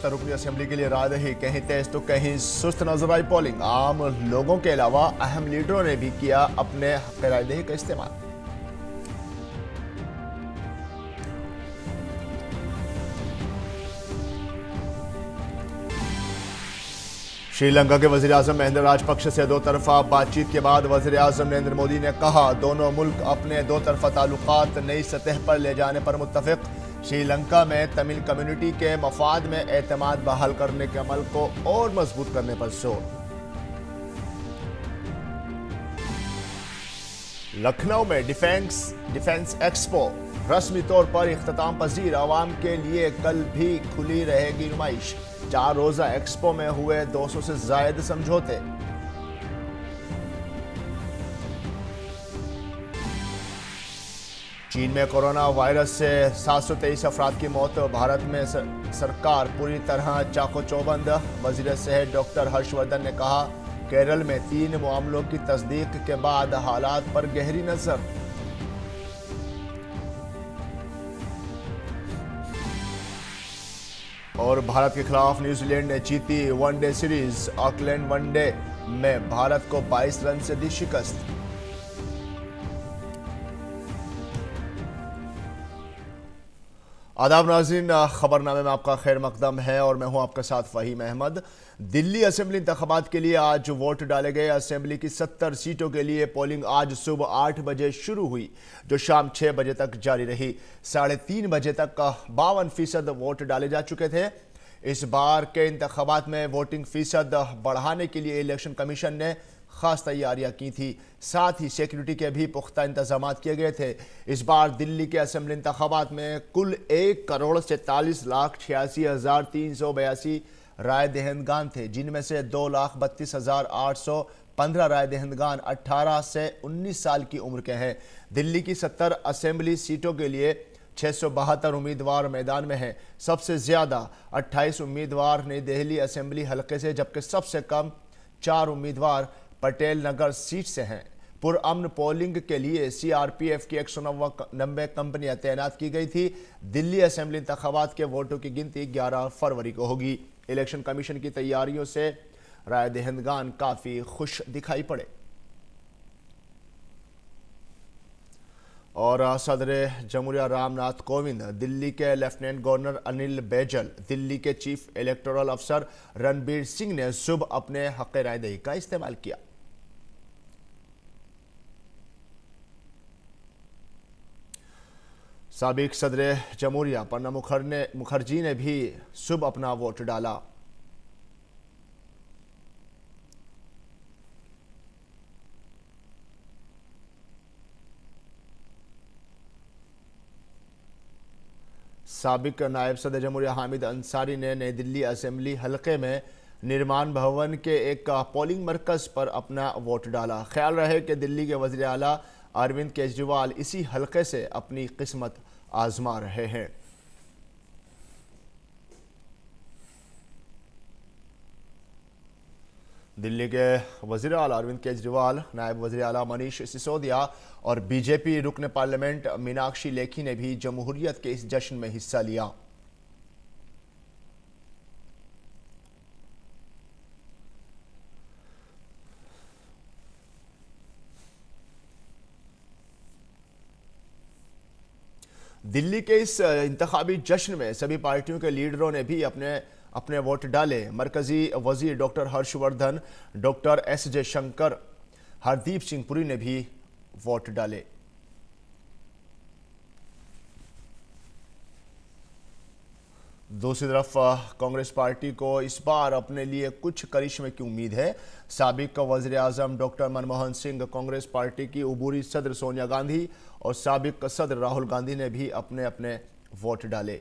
रुकनी assembly के लिए रायदही कहीं तेज तो कहीं सुस्त नजर आई पोलिंग। आम लोगों के अलावा अहम लीडरों ने भी किया अपने हक रायदही का इस्तेमाल। श्रीलंका के वजीर-ए-आजम महिंदा राजपक्ष से दो तरफा बातचीत के बाद वजीर-ए-आजम नरेंद्र मोदी ने कहा, दोनों मुल्क अपने दो तरफा ताल्लुकात नई सतह पर ले जाने पर मुत्तफिक। श्रीलंका में तमिल कम्युनिटी के मफाद में एतमाद बहाल करने के अमल को और मजबूत करने पर जोर। लखनऊ में डिफेंस एक्सपो रस्मी तौर पर इख्तिताम पजीर। आवाम के लिए कल भी खुली रहेगी नुमाइश। 4 रोजा एक्सपो में हुए 200 से जायद समझौते। चीन में कोरोना वायरस से 723 अफराद की मौत। भारत में सरकार पूरी तरह चाको चौबंद। वजीर सेहत डॉक्टर हर्षवर्धन ने कहा, केरल में 3 मामलों की तस्दीक के बाद हालात पर गहरी नजर। और भारत के खिलाफ न्यूजीलैंड ने जीती वनडे सीरीज। ऑकलैंड वनडे में भारत को 22 रन से दी शिकस्त। आदाब नाज़रीन, खबरनामे में आपका खैर मकदम है और मैं हूं आपके साथ फ़हीम अहमद। दिल्ली असेंबली इंतखाबात के लिए आज वोट डाले गए। असेंबली की 70 सीटों के लिए पोलिंग आज सुबह 8 बजे शुरू हुई, जो शाम 6 बजे तक जारी रही। 3:30 बजे तक 52% वोट डाले जा चुके थे। इस बार के इंतखाबात में वोटिंग फीसद बढ़ाने के लिए इलेक्शन कमीशन ने खास तैयारियां की थी। साथ ही सिक्योरिटी के भी पुख्ता इंतजाम किए गए थे। इस बार दिल्ली के असेंबली इंतखाबात में कुल 1,47,86,382 राय दहिंदगान थे, जिनमें से 2,32,815 राय दहिंदगान 18 से 19 साल की उम्र के हैं। दिल्ली की 70 असेंबली सीटों के लिए 672 उम्मीदवार मैदान में हैं। सबसे ज्यादा 28 उम्मीदवार नई दिल्ली असेंबली हलके से, जबकि सबसे कम 4 उम्मीदवार पटेल नगर सीट से हैं। पुरअमन पोलिंग के लिए सीआरपीएफ की 190 कंपनियां तैनात की गई थी। दिल्ली असेंबली इंतखाबात के वोटों की गिनती 11 फरवरी को होगी। इलेक्शन कमीशन की तैयारियों से राय दहिंदगान काफी खुश दिखाई पड़े। और सदर जमहूरिया रामनाथ कोविंद, दिल्ली के लेफ्टिनेंट गवर्नर अनिल बैजल, दिल्ली के चीफ इलेक्टोरल अफसर रणबीर सिंह ने सुबह अपने हक रायदही का इस्तेमाल किया। साबिक सदर जमहूरिया प्रणब मुखर्जी ने भी सुबह अपना वोट डाला। साबिक नायब सदर जमहूरिया हामिद अंसारी ने नई दिल्ली असेंबली हलके में निर्माण भवन के एक पोलिंग मरकज पर अपना वोट डाला। ख्याल रहे कि दिल्ली के वज़ीर आला अरविंद केजरीवाल इसी हलके से अपनी किस्मत आजमा रहे हैं। दिल्ली के वज़ीर आला अरविंद केजरीवाल, नायब वज़ीर आला मनीष सिसोदिया और बीजेपी रुकन पार्लियामेंट मीनाक्षी लेखी ने भी जमहूरियत के इस जश्न में हिस्सा लिया। दिल्ली के इस इंतखाबी जश्न में सभी पार्टियों के लीडरों ने भी अपने वोट डाले। मरकजी वजीर doctor Harshvardhan, doctor S Jaishankar, Hardeep Singh Puri ने भी वोट डाले। दूसरी तरफ कांग्रेस पार्टी को इस बार अपने लिए कुछ करिश्मे की उम्मीद है। साबिक वज़ीर आज़म डॉक्टर मनमोहन सिंह, कांग्रेस पार्टी की उबूरी सदर सोनिया गांधी और साबिक सदर राहुल गांधी ने भी अपने अपने वोट डाले।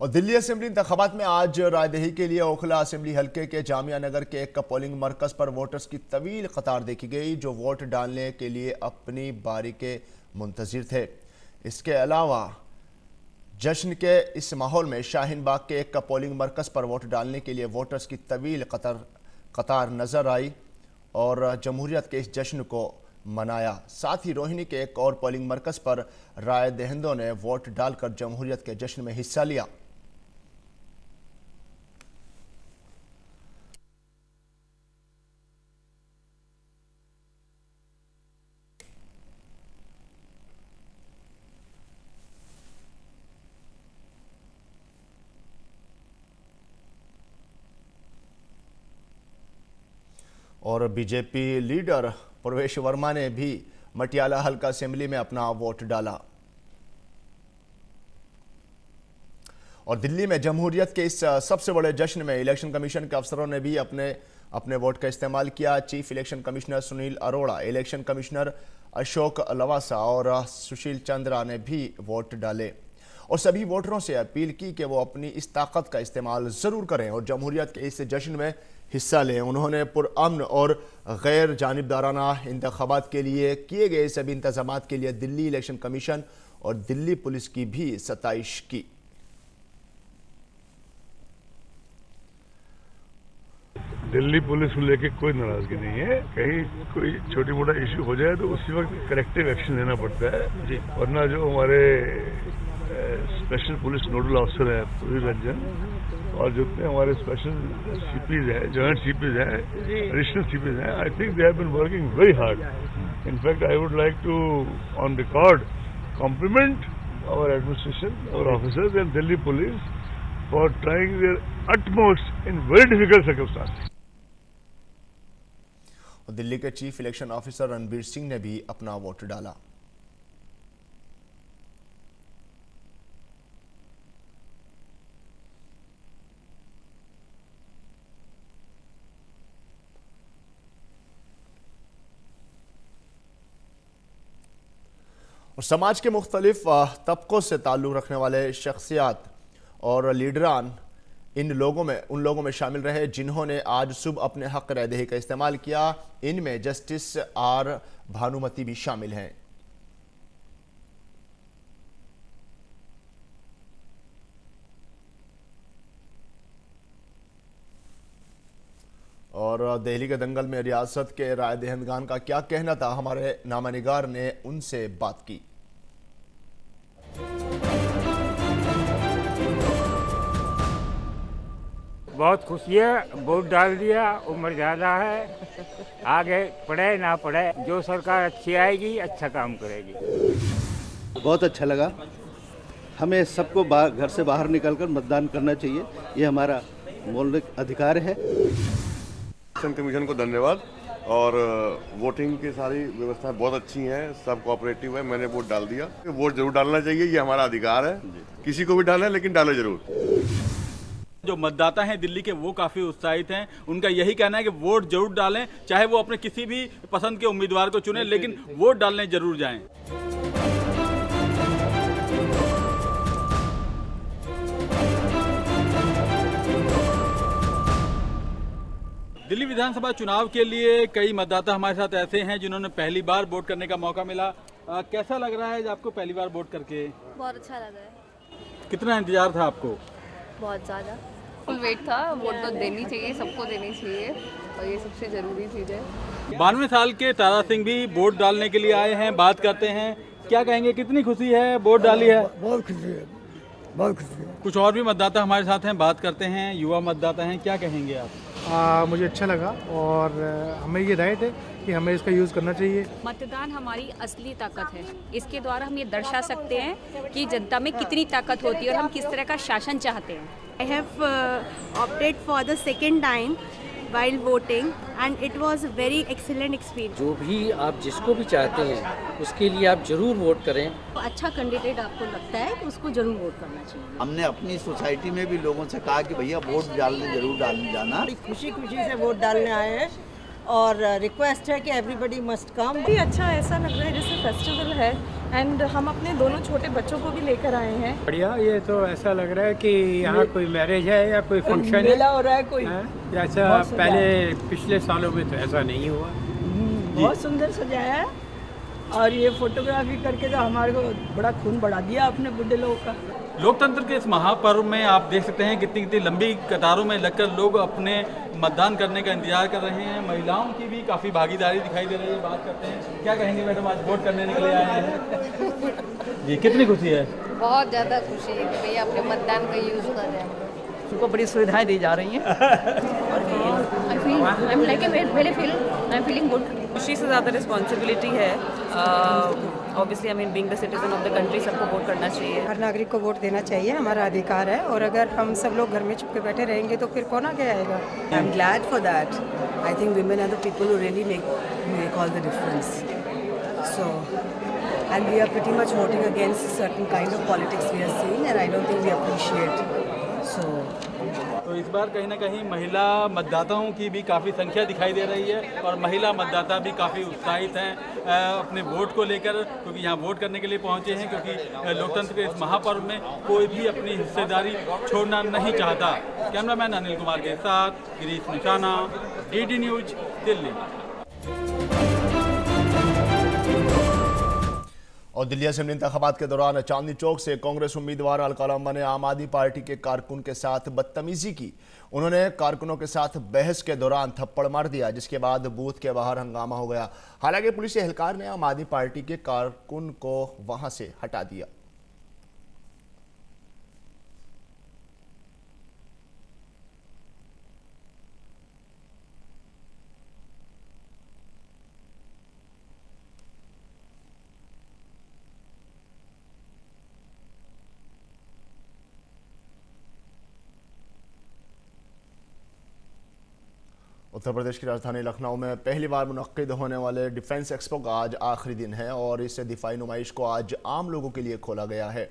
और दिल्ली असेंबली इंतखाबात में आज रायदही के लिए ओखला असेंबली हलके के जामिया नगर के एक पोलिंग मरकज पर वोटर्स की तवील कतार देखी गई, जो वोट डालने के लिए अपनी बारी के मुंतजिर थे। इसके अलावा जश्न के इस माहौल में शाहीन बाग के एक पोलिंग मरकज पर वोट डालने के लिए वोटर्स की तवील कतार नजर आई और जमहूरियत के इस जश्न को मनाया। साथ ही रोहिणी के एक और पोलिंग मरकज पर राय दहिंदों ने वोट डालकर जमहूरियत के जश्न में हिस्सा लिया। और बीजेपी लीडर प्रवेश वर्मा ने भी मटियाला हल्का असेंबली में अपना वोट डाला। और दिल्ली में जमहूरियत के इस सबसे बड़े जश्न में इलेक्शन कमीशन के अफसरों ने भी अपने वोट का इस्तेमाल किया। Chief election commissioner Sunil Arora, election commissioner Ashok Lavasa और सुशील चंद्रा ने भी वोट डाले और सभी वोटरों से अपील की कि वो अपनी इस ताकत का इस्तेमाल जरूर करें और जमहूरियत के इस जश्न में हिस्सा लें। उन्होंने पुरअमन और गैर जानिबदाराना इंतखाबात के लिए किए गए सभी इंतजामात के लिए दिल्ली इलेक्शन कमीशन और दिल्ली पुलिस की भी सताइश की। दिल्ली पुलिस को लेके कोई नाराजगी नहीं है। कहीं कोई छोटी मोटा इश्यू हो जाए तो उसी वक्त करेक्टिव एक्शन लेना पड़ता है जी। वरना जो हमारे स्पेशल पुलिस नोडल ऑफिसर है पूरी रंजन और जितने हमारे स्पेशल सीपीज हैं, जॉइंट सीपीज हैं, एडिशनल सीपीज हैं, I think they have been working very hard. In fact I would like to on record compliment our administration, our officers and Delhi police for trying their utmost in very difficult circumstances. Delhi के chief election officer Ranbir Singh ने भी अपना vote डाला। और समाज के मुख्तलिफ तबकों से ताल्लुक़ रखने वाले शख्सियात और लीडरान उन लोगों में शामिल रहे जिन्होंने आज सुबह अपने हक रायदही का इस्तेमाल किया। इनमें जस्टिस आर भानुमति भी शामिल हैं। और दिल्ली के दंगल में रियासत के राय दहिंदगान का क्या कहना था, हमारे नामानिगार ने उनसे बात की। बहुत खुशी है, वोट डाल दिया, उम्र ज़्यादा है, आगे पढ़े ना पढ़े, जो सरकार अच्छी आएगी अच्छा काम करेगी। बहुत अच्छा लगा। हमें सबको घर से बाहर निकलकर मतदान करना चाहिए, ये हमारा मौलिक अधिकार है। इलेक्शन कमीशन को धन्यवाद। और वोटिंग की सारी व्यवस्थाएं बहुत अच्छी हैं, सब कोऑपरेटिव है। मैंने वोट डाल दिया। वोट जरूर डालना चाहिए, ये हमारा अधिकार है। किसी को भी डालें लेकिन डालें जरूर। जो मतदाता हैं दिल्ली के वो काफ़ी उत्साहित हैं। उनका यही कहना है कि वोट जरूर डालें, चाहे वो अपने किसी भी पसंद के उम्मीदवार को चुनें, लेकिन वोट डालने जरूर जाएं। दिल्ली विधानसभा चुनाव के लिए कई मतदाता हमारे साथ ऐसे हैं जिन्होंने पहली बार वोट करने का मौका मिला। कैसा लग रहा है आपको पहली बार वोट करके? बहुत अच्छा लग रहा है। कितना इंतजार था आपको? बहुत ज़्यादा। फुल वेट था। वोट तो देनी चाहिए, सबको देनी चाहिए और ये सबसे ज़रूरी चीज़ है। 92 साल के तारा सिंह भी वोट डालने के लिए आए हैं, बात करते हैं। क्या कहेंगे, कितनी खुशी है, वोट डाली है? बहुत खुशी है, बहुत खुशी है। कुछ और भी मतदाता हमारे साथ हैं, बात करते हैं। युवा मतदाता हैं, क्या कहेंगे आप? मुझे अच्छा लगा और हमें ये राइट है कि हमें इसका यूज़ करना चाहिए। मतदान हमारी असली ताकत है। इसके द्वारा हम ये दर्शा सकते हैं कि जनता में कितनी ताकत होती है और हम किस तरह का शासन चाहते हैं। I have opted for the second time while voting and it was a very excellent experience. जो भी आप जिसको भी चाहते हैं उसके लिए आप जरूर वोट करें। अच्छा कैंडिडेट आपको लगता है तो उसको जरूर वोट करना चाहिए। हमने अपनी सोसाइटी में भी लोगों से कहा कि भैया वोट डालने जरूर डालने जाना। खुशी से वोट डालने आए हैं और रिक्वेस्ट है कि एवरीबडी मस्ट कम। भी अच्छा ऐसा लग रहा है जैसे फेस्टिवल है एंड हम अपने दोनों छोटे बच्चों को भी लेकर आए हैं। बढ़िया, ये तो ऐसा लग रहा है कि यहाँ कोई मैरिज है या कोई फंक्शन मेला हो रहा है कोई, जैसा पहले पिछले सालों में तो ऐसा नहीं हुआ। बहुत सुंदर सजाया है और ये फोटोग्राफी करके तो हमारे को बड़ा खून बढ़ा दिया अपने बुढ़े लोगों का। लोकतंत्र के इस महापर्व में आप देख सकते हैं कितनी कितनी लंबी कतारों में लगकर लोग अपने मतदान करने का इंतजार कर रहे हैं। महिलाओं की भी काफ़ी भागीदारी दिखाई दे रही है। बात करते हैं, क्या कहेंगे मैडम, आज वोट करने निकले आए हैं जी, कितनी खुशी है? बहुत ज़्यादा खुशी है कि भैया अपने मतदान का यूज़ कर रहे हैं। उनको बड़ी सुविधाएं दी जा रही हैं। I am feeling good. खुशी से ज़्यादा रिस्पॉन्सिबिलिटी है। Obviously I mean being the citizen of the country, सबको वोट करना चाहिए। हर नागरिक को वोट देना चाहिए, हमारा अधिकार है। और अगर हम सब लोग घर में चुप के बैठे रहेंगे तो फिर कौन आगे आएगा? I am glad for that. I think women are the people who really make all the difference. So, and we are pretty much voting against certain kind of politics we are seeing, and I don't think we appreciate. So. तो इस बार कहीं ना कहीं महिला मतदाताओं की भी काफ़ी संख्या दिखाई दे रही है और महिला मतदाता भी काफ़ी उत्साहित हैं अपने वोट को लेकर, क्योंकि यहाँ वोट करने के लिए पहुँचे हैं, क्योंकि लोकतंत्र के इस महापर्व में कोई भी अपनी हिस्सेदारी छोड़ना नहीं चाहता। कैमरामैन अनिल कुमार के साथ गिरीश निशाना, DD न्यूज, दिल्ली। और दिल्ली असेंबली इंतखाबात के दौरान चांदनी चौक से कांग्रेस उम्मीदवार अलका लांबा ने आम आदमी पार्टी के कारकुन के साथ बदतमीजी की। उन्होंने कारकुनों के साथ बहस के दौरान थप्पड़ मार दिया, जिसके बाद बूथ के बाहर हंगामा हो गया। हालांकि पुलिस एहलकार ने आम आदमी पार्टी के कारकुन को वहां से हटा दिया। उत्तर प्रदेश की राजधानी लखनऊ में पहली बार मुनक्किद होने वाले डिफेंस एक्सपो का आज आखिरी दिन है और इस दिफाई नुमाइश को आज आम लोगों के लिए खोला गया है।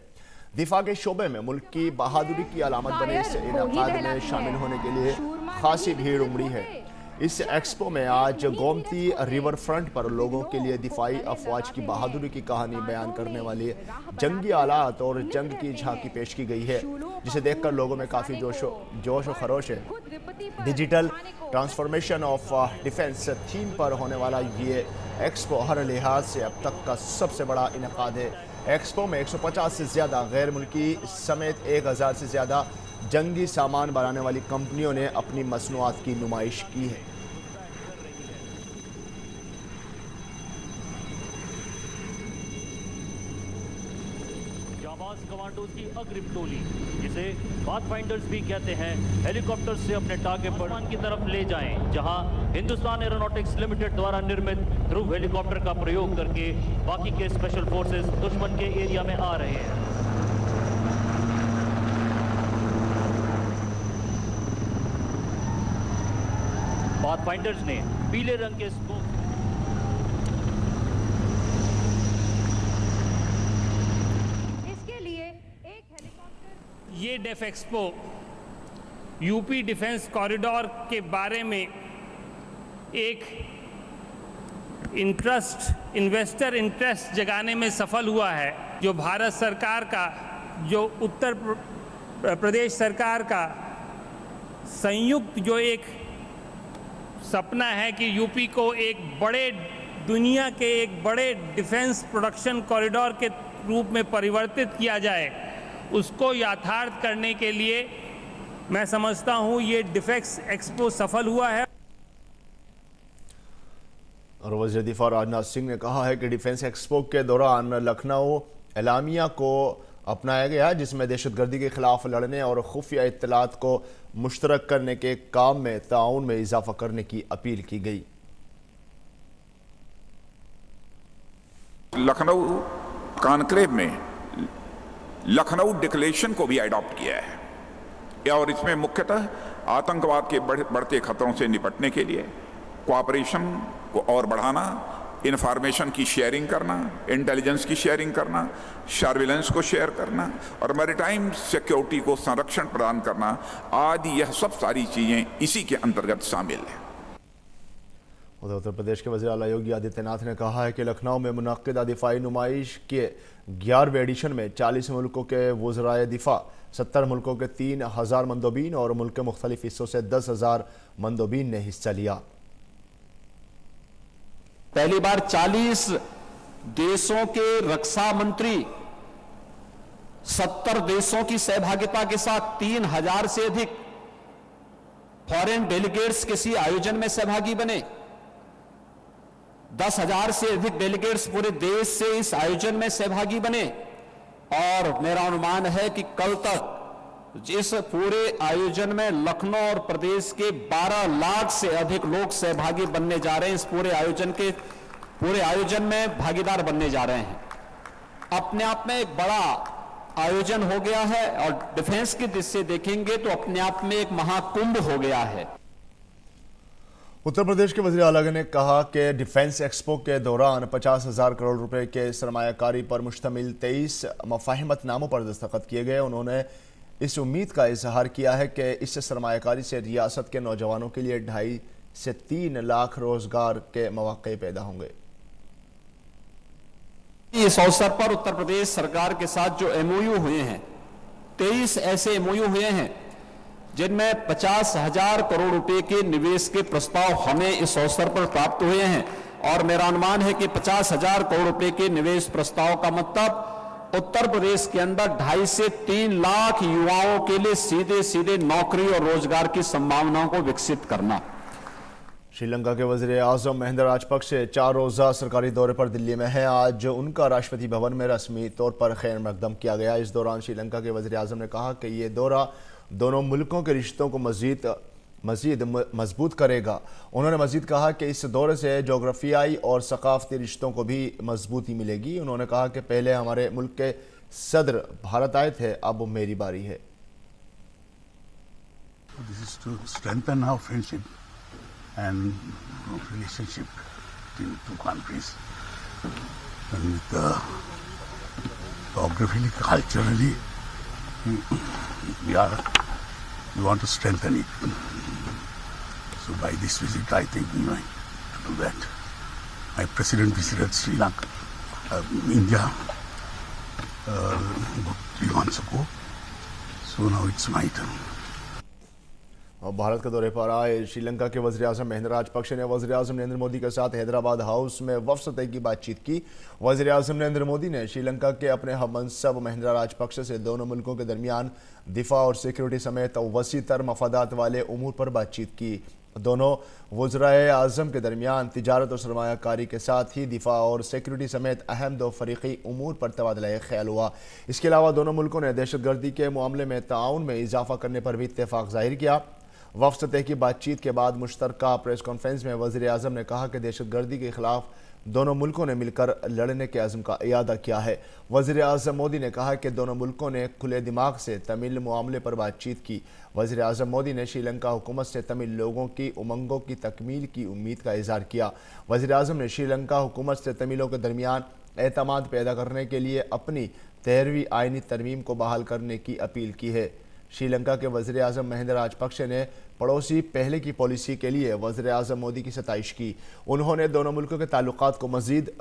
दिफा के शोबे में मुल्क की बहादुरी की अलामत बने इस इनाकाद में शामिल होने के लिए खासी भीड़ उमड़ी है। इस एक्सपो में आज गोमती रिवर फ्रंट पर लोगों के लिए दिफाई अफवाज की बहादुरी की कहानी बयान करने वाले जंगी आलात और जंग की झांकी पेश की गई है, जिसे देखकर लोगों में काफ़ी जोश और खरोश है। Digital transformation of defence theme पर होने वाला ये एक्सपो हर लिहाज से अब तक का सबसे बड़ा इनकाद है। एक्सपो में 150 से ज़्यादा गैर मुल्की समेत 1000 से ज़्यादा जंगी सामान बनाने वाली कंपनियों ने अपनी मसनूआत की नुमाइश की है। जाबाज कमांडोज की अग्रिम टोली, जिसे पाथफाइंडर्स भी कहते हैं, हेलीकॉप्टर से अपने टारगेट पर की तरफ ले जाएं, जहां हिंदुस्तान एरोनॉटिक्स लिमिटेड द्वारा निर्मित ध्रुव हेलीकॉप्टर का प्रयोग करके बाकी के स्पेशल फोर्सेस दुश्मन के एरिया में आ रहे हैं। पाथफाइंडर्स ने पीले रंग के स्कोप इसके लिए एक हेलीकॉप्टर। ये Def Expo UP defence corridor के बारे में एक इन्वेस्टर इंटरेस्ट जगाने में सफल हुआ है। जो भारत सरकार का, जो उत्तर प्रदेश सरकार का संयुक्त जो एक सपना है कि यूपी को एक बड़े दुनिया के एक बड़े डिफेंस प्रोडक्शन कॉरिडोर के रूप में परिवर्तित किया जाए, उसको यथार्थ करने के लिए मैं समझता हूं ये डिफेंस एक्सपो सफल हुआ है। और वज़ीर दिफा राजनाथ सिंह ने कहा है कि डिफेंस एक्सपो के दौरान लखनऊ एलामिया को अपनाया गया, जिसमें दहशतगर्दी के खिलाफ लड़ने और खुफिया इत्तलात को मुश्तरक करने के काम में ताउन में इजाफा करने की अपील की गई। लखनऊ कॉन्क्लेव में लखनऊ डिक्लेरेशन को भी अडॉप्ट किया है और इसमें मुख्यतः आतंकवाद के बढ़ते खतरों से निपटने के लिए कोऑपरेशन को और बढ़ाना, इंफॉर्मेशन की शेयरिंग करना, इंटेलिजेंस की शेयरिंग करना, सर्विलेंस को शेयर करना और मैरीटाइम सिक्योरिटी को संरक्षण प्रदान करना आदि, यह सब सारी चीज़ें इसी के अंतर्गत शामिल हैं। उधर उत्तर प्रदेश के वज़ीर आला योगी आदित्यनाथ ने कहा है कि लखनऊ में मुनक्किदा दिफाई नुमाइश के 11वें एडिशन में 40 मुल्कों के वज़राए दिफा, 70 मुल्कों के 3000 मंदोबीन और मुल्क के मुख्तलिफ हिस्सों से 10,000 मंदोबीन ने हिस्सा लिया। पहली बार 40 देशों के रक्षा मंत्री 70 देशों की सहभागिता के साथ 3000 से अधिक फॉरेन डेलीगेट्स किसी आयोजन में सहभागी बने। 10,000 से अधिक डेलीगेट्स पूरे देश से इस आयोजन में सहभागी बने और मेरा अनुमान है कि कल तक इस पूरे आयोजन में लखनऊ और प्रदेश के 12 लाख से अधिक लोग सहभागी बनने जा रहे हैं। इस पूरे आयोजन में भागीदार बनने जा रहे हैं। अपने आप में एक बड़ा आयोजन हो गया है और डिफेंस की दृष्टि से देखेंगे तो अपने आप में एक महाकुंभ हो गया है। उत्तर प्रदेश के वज़ीर आला ने कहा कि डिफेंस एक्सपो के दौरान 50,000 करोड़ रुपए के सरमायाकारी पर मुश्तमिल 23 मुफाहिमतनामों पर दस्तखत किए गए। उन्होंने इस उम्मीद का इजहार किया है कि इस सरमायाकारी से रियासत के नौजवानों के लिए 2.5 से 3 लाख रोजगार के मौके पैदा होंगे। इस अवसर पर उत्तर प्रदेश सरकार के साथ जो MOU हुए हैं, 23 ऐसे MOU हुए हैं जिनमें 50,000 करोड़ रुपए के निवेश के प्रस्ताव हमें इस अवसर पर प्राप्त हुए हैं और मेरा अनुमान है कि 50,000 करोड़ रुपए के निवेश प्रस्ताव का मतलब उत्तर प्रदेश के अंदर 2.5 से 3 लाख युवाओं के लिए सीधे सीधे नौकरी और रोजगार की संभावनाओं को विकसित करना। श्रीलंका के वज़ीर आज़म महिंदा राजपक्षे 4 रोज़ा सरकारी दौरे पर दिल्ली में हैं। आज उनका राष्ट्रपति भवन में रस्मी तौर पर खैर मकदम किया गया। इस दौरान श्रीलंका के वज़ीर आज़म ने कहा कि ये दौरा दोनों मुल्कों के रिश्तों को मज़ीद मजबूत करेगा। उन्होंने मज़ीद कहा कि इस दौरे से जोग्राफियाई और सकाफती रिश्तों को भी मजबूती मिलेगी। उन्होंने कहा कि पहले हमारे मुल्क के सदर भारत आए थे, अब मेरी बारी है। and relationship between two countries, and with geographically, culturally, we want to strengthen it. So by this visit, I think we might do that. My president visited Sri Lanka, India, 3 months ago. So now it's my turn. और भारत के दौरे पर आए श्रीलंका के वज़ीर आज़म महिंदा राजपक्षे ने वज़ीर आज़म नरेंद्र मोदी के साथ हैदराबाद हाउस में वफ़द सतह की बातचीत की। वज़ीर आज़म नरेंद्र मोदी ने श्रीलंका के अपने हममनसब महिंदा राजपक्षे से दोनों मुल्कों के दरमियान दिफा और सिक्योरिटी समेत वसी तर मफादात वाले उमूर पर बातचीत की। दोनों वज़राए आज़म के दरमियान तिजारत और सरमायाकारी के साथ ही दिफा और सिक्योरिटी समेत अहम 2 फ़रीक़ी उमूर पर तबादला ख्याल हुआ। इसके अलावा दोनों मुल्कों ने दहशतगर्दी के मामले में ताउन में इजाफ़ा करने पर भी इत्तेफाक ज़ाहिर किया। वफ़द सतह की बातचीत के बाद मुश्तरका प्रेस कॉन्फ्रेंस में वज़ीर आज़म ने कहा कि दहशतगर्दी के खिलाफ दोनों मुल्कों ने मिलकर लड़ने के अज़्म का इयादा किया है। वज़ीर आज़म मोदी ने कहा कि दोनों मुल्कों ने खुले दिमाग से तमिल मामले पर बातचीत की। वज़ीर आज़म मोदी ने श्रीलंका हुकूमत से तमिल लोगों की उमंगों की तकमील की उम्मीद का इज़हार किया। वज़ीर आज़म ने श्रीलंका हुकूमत से तमिलों के दरमियान एतमाद पैदा करने के लिए अपनी 13वीं आइनी तरमीम को बहाल करने की अपील की है। श्रीलंका के वज़ीर आज़म महिंदा राजपक्षे ने पड़ोसी पहले की पॉलिसी के लिए वज़ीर आज़म मोदी की सताइश की। उन्होंने दोनों मुल्कों के ताल्लुकात को मज़ीद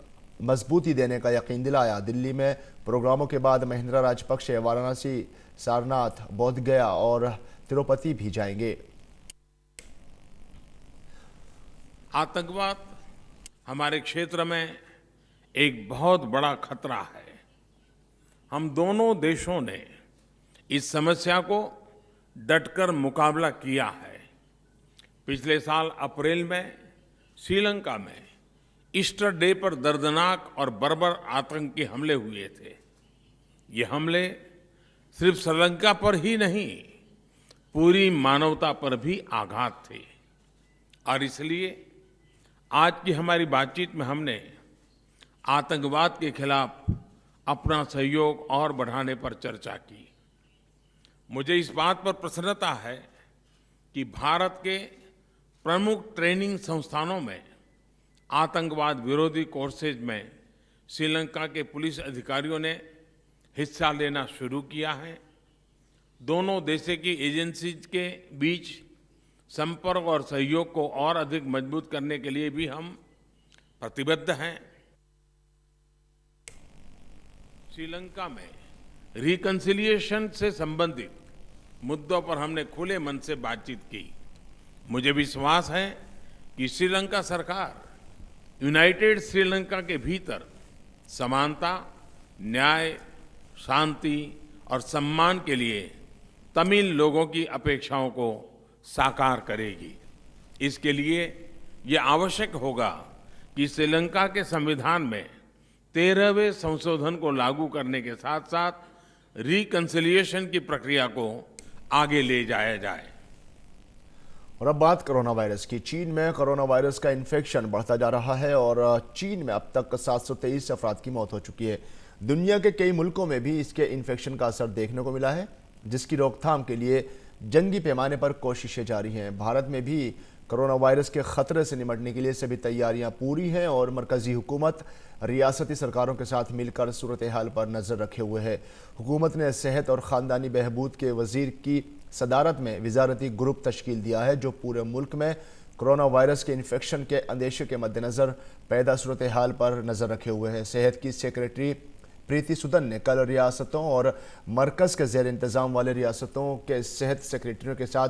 मजबूती देने का यकीन दिलाया। दिल्ली में प्रोग्रामों के बाद महिंदा राजपक्षे वाराणसी, सारनाथ, बोधगया और तिरुपति भी जाएंगे। आतंकवाद हमारे क्षेत्र में एक बहुत बड़ा खतरा है। हम दोनों देशों ने इस समस्या को डटकर मुकाबला किया है। पिछले साल अप्रैल में श्रीलंका में ईस्टर डे पर दर्दनाक और बर्बर आतंकी हमले हुए थे। ये हमले सिर्फ श्रीलंका पर ही नहीं, पूरी मानवता पर भी आघात थे और इसलिए आज की हमारी बातचीत में हमने आतंकवाद के खिलाफ अपना सहयोग और बढ़ाने पर चर्चा की। मुझे इस बात पर प्रसन्नता है कि भारत के प्रमुख ट्रेनिंग संस्थानों में आतंकवाद विरोधी कोर्सेज में श्रीलंका के पुलिस अधिकारियों ने हिस्सा लेना शुरू किया है। दोनों देशों की एजेंसीज के बीच संपर्क और सहयोग को और अधिक मजबूत करने के लिए भी हम प्रतिबद्ध हैं। श्रीलंका में रिकंसिलिएशन से संबंधित मुद्दों पर हमने खुले मन से बातचीत की। मुझे विश्वास है कि श्रीलंका सरकार यूनाइटेड श्रीलंका के भीतर समानता, न्याय, शांति और सम्मान के लिए तमिल लोगों की अपेक्षाओं को साकार करेगी। इसके लिए ये आवश्यक होगा कि श्रीलंका के संविधान में 13वें संशोधन को लागू करने के साथ साथ रिकंसिलिएशन की प्रक्रिया को आगे ले जाया जाए। और अब बात कोरोना वायरस की। चीन में कोरोना वायरस का इन्फेक्शन बढ़ता जा रहा है और चीन में अब तक 723 अफराद की मौत हो चुकी है। दुनिया के कई मुल्कों में भी इसके इन्फेक्शन का असर देखने को मिला है, जिसकी रोकथाम के लिए जंगी पैमाने पर कोशिशें जारी हैं। भारत में भी कोरोना वायरस के खतरे से निपटने के लिए सभी तैयारियां पूरी हैं और मरकजी हुकूमत रियासती सरकारों के साथ मिलकर सूरत हाल पर नज़र रखे हुए है। हुकूमत ने सेहत और ख़ानदानी बहबूद के वजीर की सदारत में वजारती ग्रुप तश्कील दिया है, जो पूरे मुल्क में कोरोना वायरस के इन्फेक्शन के अंदेशे के मद्देनज़र पैदा सूरत हाल पर नज़र रखे हुए है। सेहत की सेक्रेटरी प्रीति सुदन ने कल रियासतों और मरकज़ के ज़ेर इंतज़ाम वाले रियासतों के सेहत सेक्रेटरियों के साथ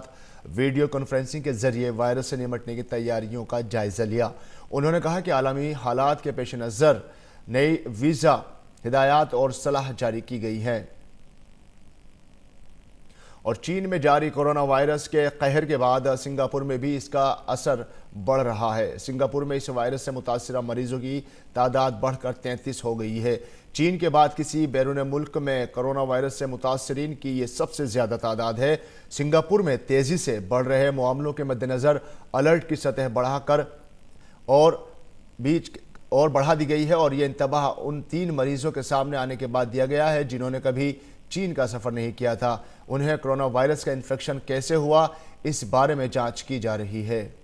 वीडियो कॉन्फ्रेंसिंग के ज़रिए वायरस से निपटने की तैयारियों का जायज़ा लिया। उन्होंने कहा कि आलमी हालात के पेश नज़र नई वीज़ा हिदायत और सलाह जारी की गई है। और चीन में जारी कोरोना वायरस के कहर के बाद सिंगापुर में भी इसका असर बढ़ रहा है। सिंगापुर में इस वायरस से मुतासिर मरीजों की तादाद बढ़कर 33 हो गई है। चीन के बाद किसी बैरून मुल्क में कोरोना वायरस से मुतासरीन की ये सबसे ज़्यादा तादाद है। सिंगापुर में तेज़ी से बढ़ रहे मामलों के मद्देनज़र अलर्ट की सतह बढ़ाकर और बढ़ा दी गई है और ये इंतबाह उन 3 मरीजों के सामने आने के बाद दिया गया है जिन्होंने कभी चीन का सफ़र नहीं किया था। उन्हें कोरोना वायरस का इन्फेक्शन कैसे हुआ, इस बारे में जांच की जा रही है।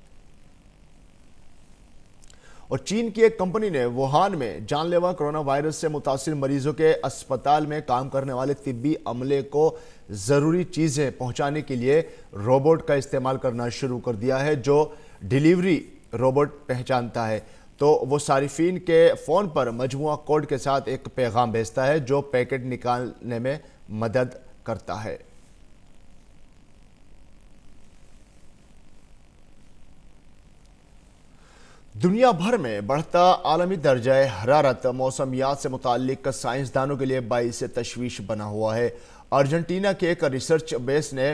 और चीन की एक कंपनी ने वुहान में जानलेवा कोरोना वायरस से मुतासिर मरीजों के अस्पताल में काम करने वाले तिब्बी अमले को ज़रूरी चीज़ें पहुंचाने के लिए रोबोट का इस्तेमाल करना शुरू कर दिया है, जो डिलीवरी रोबोट पहचानता है तो वो सारिफीन के फ़ोन पर मजमूआ कोड के साथ एक पैगाम भेजता है जो पैकेट निकालने में मदद करता है। दुनिया भर में बढ़ता आलमी दर्जा हरारत मौसमियात से मुताल्लिक साइंसदानों के लिए बाइस तशवीश बना हुआ है। अर्जेंटीना के एक रिसर्च बेस ने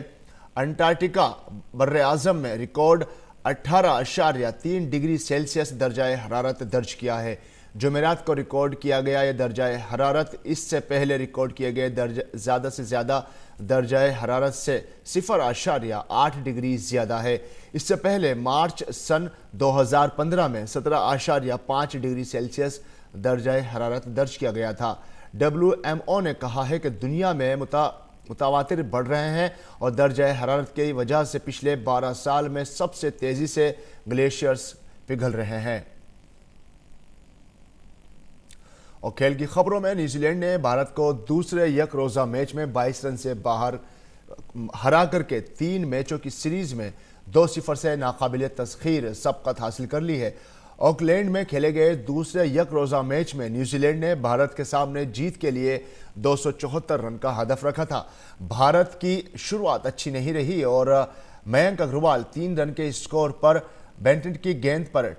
अंटार्कटिका बर्रे आज़म में रिकॉर्ड 18.3 डिग्री सेल्सियस दर्जा हरारत दर्ज किया है। जुमेरात को रिकॉर्ड किया गया यह दर्जा हरारत इससे पहले रिकॉर्ड किए गए ज़्यादा से ज़्यादा दर्जा हरारत से 0.8 डिग्री ज़्यादा है। इससे पहले मार्च सन 2015 में 17.5 डिग्री सेल्सियस दर्जा हरारत दर्ज किया गया था। WMO ने कहा है कि दुनिया में मुतावातिर बढ़ रहे हैं और दर्जा हरारत की वजह से पिछले 12 साल में सबसे तेज़ी से ग्लेशियर्स पिघल रहे हैं। और खेल की खबरों में न्यूजीलैंड ने भारत को दूसरे एक रोज़ा मैच में 22 रन से बाहर हरा करके 3 मैचों की सीरीज में 2-0 से नाकाबिल तस्खीर सबकत हासिल कर ली है। ऑकलैंड में खेले गए दूसरे एक रोज़ा मैच में न्यूजीलैंड ने भारत के सामने जीत के लिए 274 रन का हदफ रखा था। भारत की शुरुआत अच्छी नहीं रही और मयंक अग्रवाल 3 रन के स्कोर पर बेंटन की गेंद पर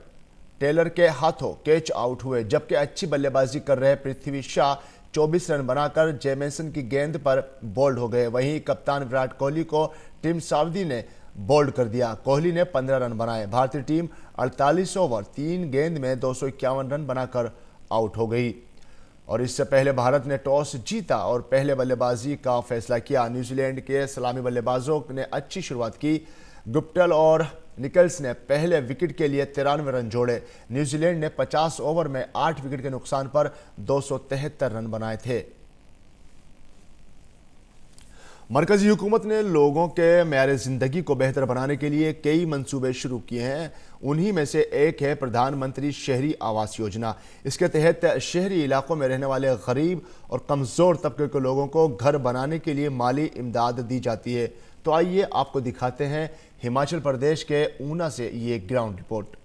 टेलर के हाथों कैच आउट हुए, जबकि अच्छी बल्लेबाजी कर रहे पृथ्वी शाह 24 रन बनाकर जेमेसन की गेंद पर बोल्ड हो गए। वहीं कप्तान विराट कोहली को टीम साउदी ने बोल्ड कर दिया। कोहली ने 15 रन बनाए। भारतीय टीम 48 ओवर 3 गेंद में 251 रन बनाकर आउट हो गई। और इससे पहले भारत ने टॉस जीता और पहले बल्लेबाजी का फैसला किया। न्यूजीलैंड के सलामी बल्लेबाजों ने अच्छी शुरुआत की। गुप्टल और निकल्स ने पहले विकेट के लिए 93 रन जोड़े। न्यूजीलैंड ने 50 ओवर में 8 विकेट के नुकसान पर 273 रन बनाए थे। मरकजी हुकूमत ने लोगों के मेयार ज़िंदगी को बेहतर बनाने के लिए कई मंसूबे शुरू किए हैं। उन्हीं में से एक है प्रधानमंत्री शहरी आवास योजना। इसके तहत शहरी इलाकों में रहने वाले गरीब और कमज़ोर तबके के लोगों को घर बनाने के लिए माली इमदाद दी जाती है। तो आइए आपको दिखाते हैं हिमाचल प्रदेश के ऊना से ये ग्राउंड रिपोर्ट।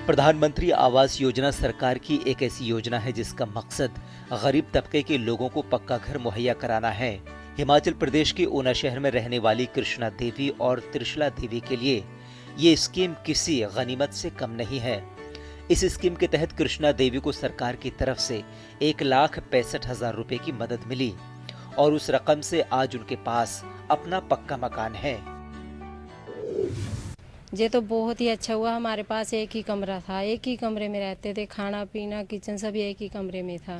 प्रधानमंत्री आवास योजना सरकार की एक ऐसी योजना है जिसका मकसद गरीब तबके के लोगों को पक्का घर मुहैया कराना है। हिमाचल प्रदेश के ऊना शहर में रहने वाली कृष्णा देवी और त्रिशला देवी के लिए ये स्कीम किसी गनीमत से कम नहीं है। इस स्कीम के तहत कृष्णा देवी को सरकार की तरफ से 1,65,000 रुपए की मदद मिली और उस रकम से आज उनके पास अपना पक्का मकान है। ये तो बहुत ही अच्छा हुआ। हमारे पास एक ही कमरा था, एक ही कमरे में रहते थे, खाना पीना किचन सब एक ही कमरे में था।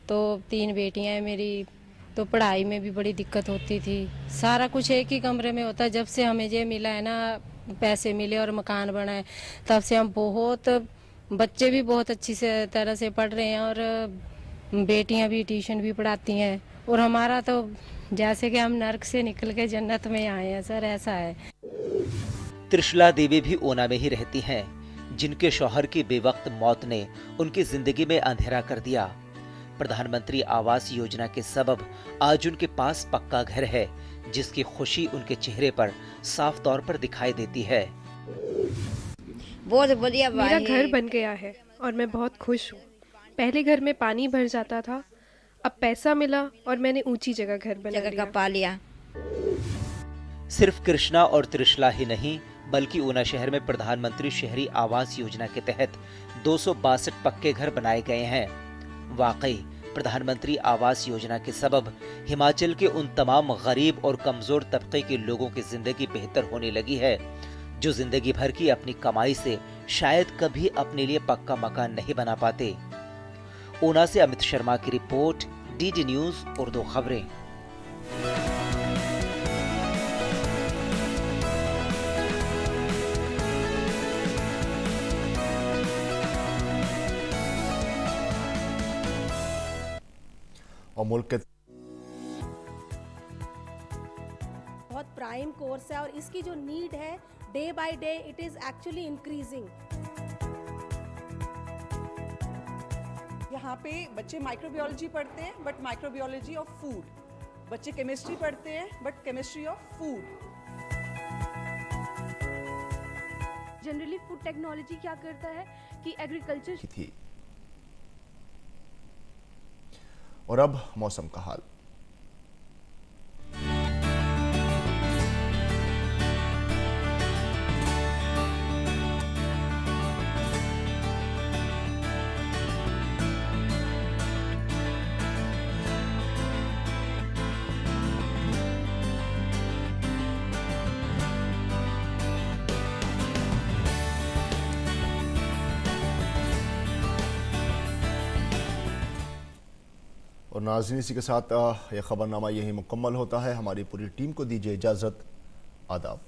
तो 3 बेटियां हैं मेरी, तो पढ़ाई में भी बड़ी दिक्कत होती थी। सारा कुछ एक ही कमरे में होता। जब से हमें ये मिला है ना, पैसे मिले और मकान बना है, तब से हम बहुत, बच्चे भी बहुत अच्छी से तरह से पढ़ रहे हैं और बेटियां भी ट्यूशन भी पढ़ाती हैं। और हमारा तो जैसे कि हम नर्क से निकल के जन्नत में आए हैं सर, ऐसा है। त्रिशला देवी भी ऊना में ही रहती हैं, जिनके शौहर की बेवक्त मौत ने उनकी जिंदगी में अंधेरा कर दिया। प्रधानमंत्री आवास योजना के सबब आज उनके पास पक्का घर है, जिसकी खुशी उनके चेहरे पर साफ तौर पर दिखाई देती है। बहुत बढ़िया, मेरा घर बन गया है और मैं बहुत खुश हूँ। पहले घर में पानी भर जाता था, अब पैसा मिला और मैंने ऊंची जगह घर बना लिया। सिर्फ कृष्णा और त्रिशला ही नहीं, बल्कि ऊना शहर में प्रधानमंत्री शहरी आवास योजना के तहत 262 पक्के घर बनाए गए हैं। वाकई प्रधानमंत्री आवास योजना के सबब हिमाचल के उन तमाम गरीब और कमजोर तबके के लोगों की जिंदगी बेहतर होने लगी है, जो जिंदगी भर की अपनी कमाई से शायद कभी अपने लिए पक्का मकान नहीं बना पाते। ऊना से अमित शर्मा की रिपोर्ट, डीडी न्यूज उर्दू खबरें। और मुल्क के बहुत प्राइम कोर्स है और इसकी जो नीड है day by day it is actually increasing. यहाँ पे बच्चे माइक्रोबायोलॉजी पढ़ते हैं बट माइक्रोबायोलॉजी ऑफ फूड, बच्चे केमिस्ट्री पढ़ते हैं but chemistry of food. Generally food technology क्या करता है कि एग्रीकल्चर थी। और अब मौसम का हाल। और नाज़रीन, इसी के साथ यह खबरनामा यही मुकम्मल होता है। हमारी पूरी टीम को दीजिए इजाज़त। आदाब।